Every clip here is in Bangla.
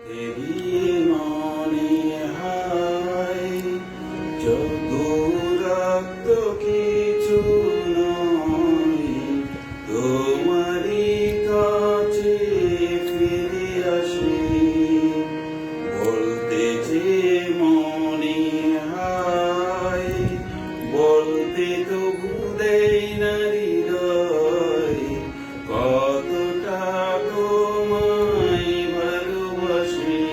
এরই মনে হয় যত রক্ত কিছু নয়, তোমারই কাছে ফিরে আসি। বলতে যে মনে হয়, বলতে তো ভুলেই না হৃদয়, কতটা তোমায় ভালোবাসি।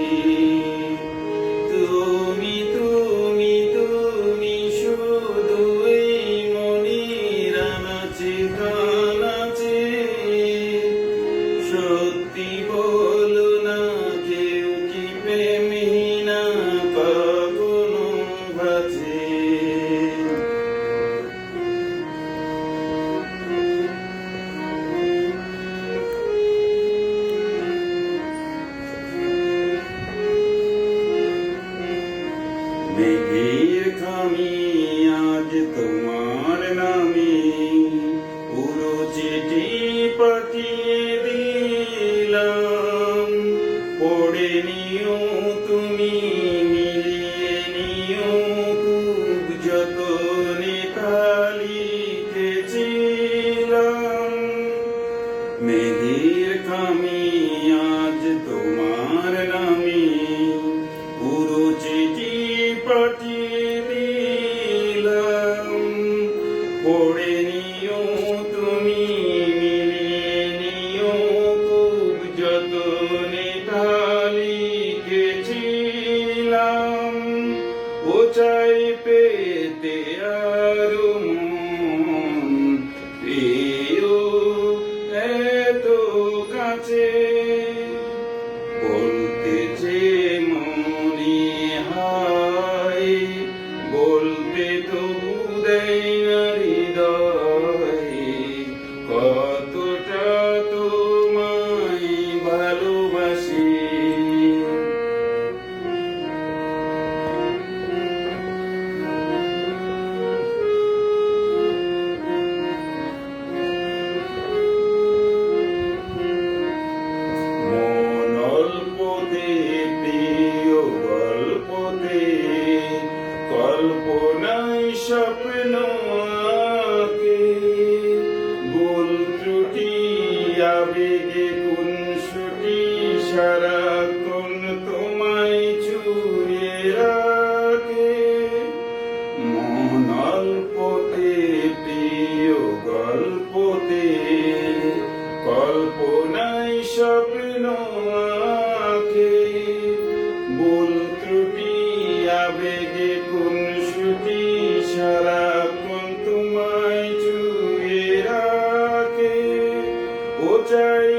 তুমি তুমি তুমি শুধু এই মনের আনাচে কানাচে, সত্যি বলো না কেউ কি প্রেমে না কখনো বাঁচে। মেঘের খামি আজ তোমার নামে পুরো চিঠি পাঠিয়ে দিলাম। পড়ে নিও তুমি, মিলিয়ে নিও খুব যতনে তা লিখেছিলাম। মেঘের খামি আজ তোমার নামে পুরো চিঠি পাঠিয়ে দিলাম। পড়ে নিও তুমি, মিলিয়ে নিও খুব যতনে তা লিখেছিলাম। ও চাই পেতে আরো মন পেও এত কাছে। বলতে যে মনে হয়, বলতে তো দেয় না হৃদয়, কতটা তোমায় ভালোবাসি। মন অল্পতে প্রিয় গল্পতে, কল্পনায় স্বপ্ন আঁকে। ভুল ত্রুটি আবেগে খুনসুটি সারাক্ষণ তোমায় ছুঁয়ে রাখে। মন অল্পতে প্রিয় গল্পতে, কল্পনায় স্বপ্ন আঁকে। ভুল ত্রুটি আবেগে খুনসুটি সারাক্ষণ তোমায় ছুঁয়ে রাখে। ও চাই